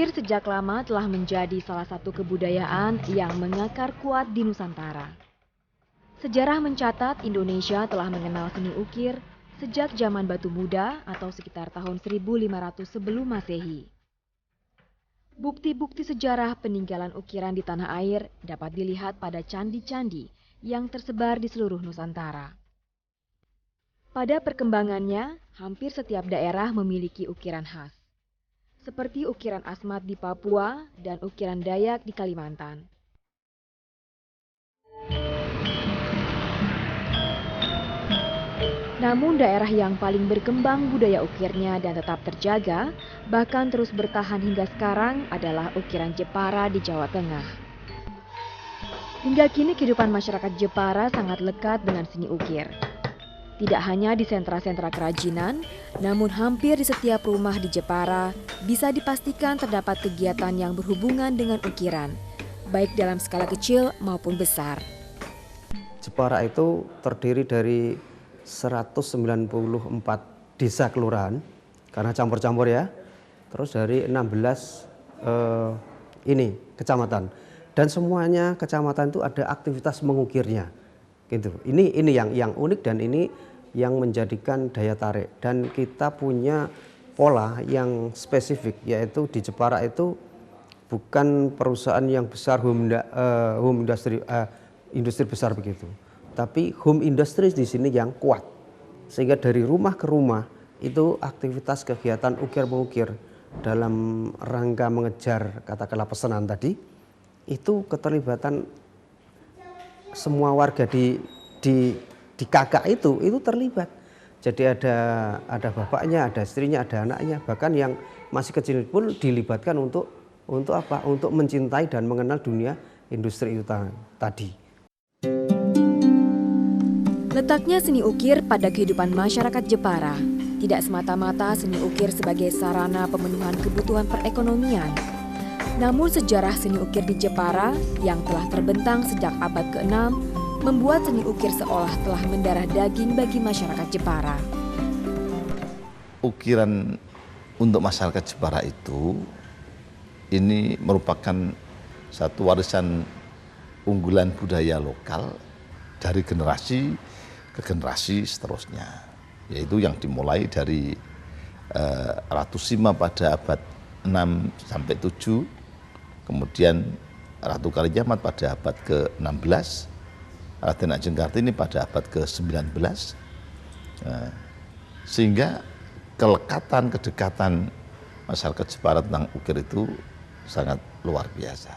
Ukir sejak lama telah menjadi salah satu kebudayaan yang mengakar kuat di Nusantara. Sejarah mencatat Indonesia telah mengenal seni ukir sejak zaman Batu Muda atau sekitar tahun 1500 sebelum Masehi. Bukti-bukti sejarah peninggalan ukiran di tanah air dapat dilihat pada candi-candi yang tersebar di seluruh Nusantara. Pada perkembangannya, hampir setiap daerah memiliki ukiran khas, seperti ukiran Asmat di Papua dan ukiran Dayak di Kalimantan. Namun daerah yang paling berkembang budaya ukirnya dan tetap terjaga, bahkan terus bertahan hingga sekarang adalah ukiran Jepara di Jawa Tengah. Hingga kini kehidupan masyarakat Jepara sangat lekat dengan seni ukir. Tidak hanya di sentra-sentra kerajinan, namun hampir di setiap rumah di Jepara bisa dipastikan terdapat kegiatan yang berhubungan dengan ukiran, baik dalam skala kecil maupun besar. Jepara itu terdiri dari 194 desa kelurahan, karena campur-campur ya, terus dari 16 kecamatan, dan semuanya kecamatan itu ada aktivitas mengukirnya, gitu. Ini yang unik dan ini yang menjadikan daya tarik, dan kita punya pola yang spesifik, yaitu di Jepara itu bukan perusahaan yang besar industri besar begitu, tapi home industry di sini yang kuat, sehingga dari rumah ke rumah itu aktivitas kegiatan ukir-mengukir dalam rangka mengejar katakanlah pesanan tadi, itu keterlibatan semua warga di kakak itu terlibat. Jadi ada bapaknya, ada istrinya, ada anaknya, bahkan yang masih kecil pun dilibatkan untuk apa? Untuk mencintai dan mengenal dunia industri itu tadi. Letaknya seni ukir pada kehidupan masyarakat Jepara tidak semata-mata seni ukir sebagai sarana pemenuhan kebutuhan perekonomian. Namun sejarah seni ukir di Jepara yang telah terbentang sejak abad ke-6 membuat seni ukir seolah telah mendarah daging bagi masyarakat Jepara. Ukiran untuk masyarakat Jepara itu ini merupakan satu warisan unggulan budaya lokal dari generasi ke generasi seterusnya, yaitu yang dimulai dari Ratu Sima pada abad 6 sampai 7, kemudian Ratu Kalinyamat pada abad ke-16, Raden Ajeng Kartini pada abad ke-19, sehingga kedekatan masyarakat Jepara tentang ukir itu sangat luar biasa.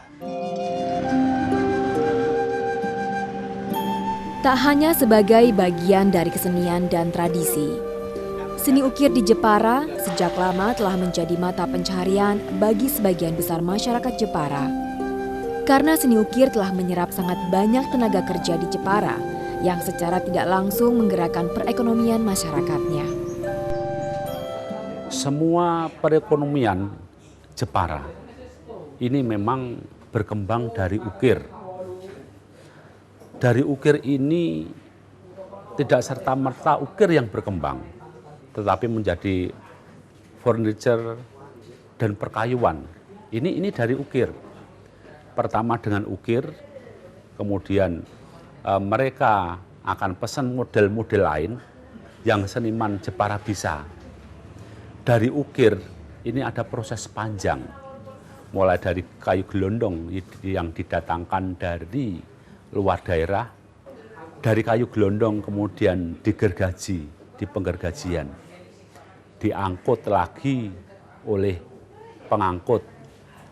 Tak hanya sebagai bagian dari kesenian dan tradisi, seni ukir di Jepara sejak lama telah menjadi mata pencaharian bagi sebagian besar masyarakat Jepara. Karena seni ukir telah menyerap sangat banyak tenaga kerja di Jepara yang secara tidak langsung menggerakkan perekonomian masyarakatnya. Semua perekonomian Jepara ini memang berkembang dari ukir. Dari ukir ini tidak serta-merta ukir yang berkembang, tetapi menjadi furniture dan perkayuan. Ini dari ukir. Pertama dengan ukir, kemudian mereka akan pesan model-model lain yang seniman Jepara bisa. Dari ukir ini ada proses panjang, mulai dari kayu gelondong yang didatangkan dari luar daerah, dari kayu gelondong kemudian digergaji, di penggergajian, diangkut lagi oleh pengangkut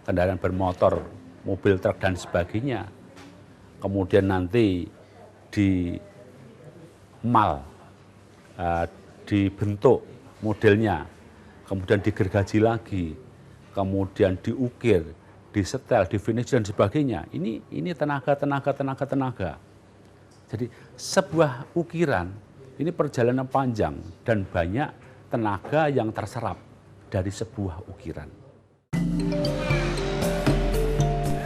kendaraan bermotor, mobil truk dan sebagainya, kemudian nanti dibentuk modelnya, kemudian digergaji lagi, kemudian diukir, disetel, difinish dan sebagainya. Ini tenaga. Jadi sebuah ukiran ini perjalanan panjang dan banyak tenaga yang terserap dari sebuah ukiran.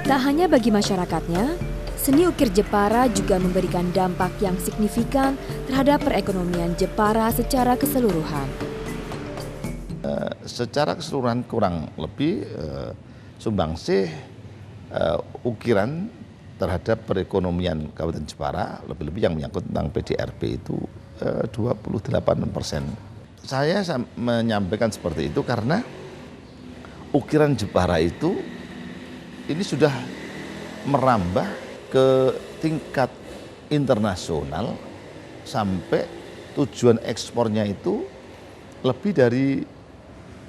Tak hanya bagi masyarakatnya, seni ukir Jepara juga memberikan dampak yang signifikan terhadap perekonomian Jepara secara keseluruhan. Secara keseluruhan kurang lebih sumbangsih ukiran terhadap perekonomian Kabupaten Jepara, lebih-lebih yang menyangkut tentang PDRB itu 28%. Saya menyampaikan seperti itu karena ukiran Jepara itu ini sudah merambah ke tingkat internasional sampai tujuan ekspornya itu lebih dari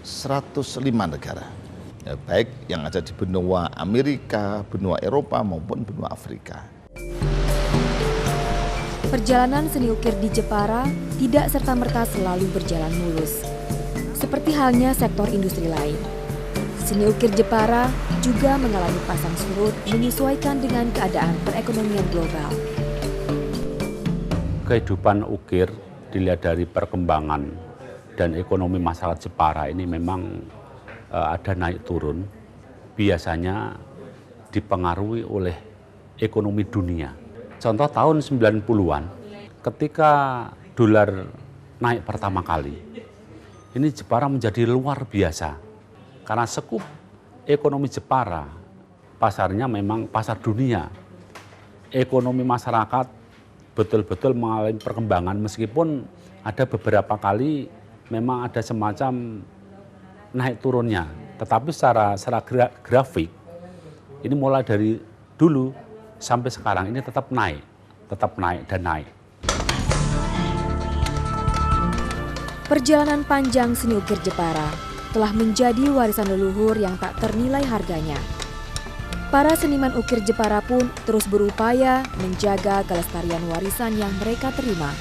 105 negara. Ya, baik yang ada di benua Amerika, benua Eropa maupun benua Afrika. Perjalanan seni ukir di Jepara tidak serta-merta selalu berjalan mulus. Seperti halnya sektor industri lain, seni ukir Jepara juga mengalami pasang surut menyesuaikan dengan keadaan perekonomian global. Kehidupan ukir dilihat dari perkembangan dan ekonomi masyarakat Jepara ini memang ada naik turun, biasanya dipengaruhi oleh ekonomi dunia. Contoh tahun 90-an, ketika dolar naik pertama kali, ini Jepara menjadi luar biasa. Karena sekup ekonomi Jepara, pasarnya memang pasar dunia. Ekonomi masyarakat betul-betul mengalami perkembangan meskipun ada beberapa kali memang ada semacam naik turunnya, tetapi secara grafik ini mulai dari dulu sampai sekarang ini tetap naik dan naik. Perjalanan panjang seni ukir Jepara telah menjadi warisan leluhur yang tak ternilai harganya. Para seniman ukir Jepara pun terus berupaya menjaga kelestarian warisan yang mereka terima.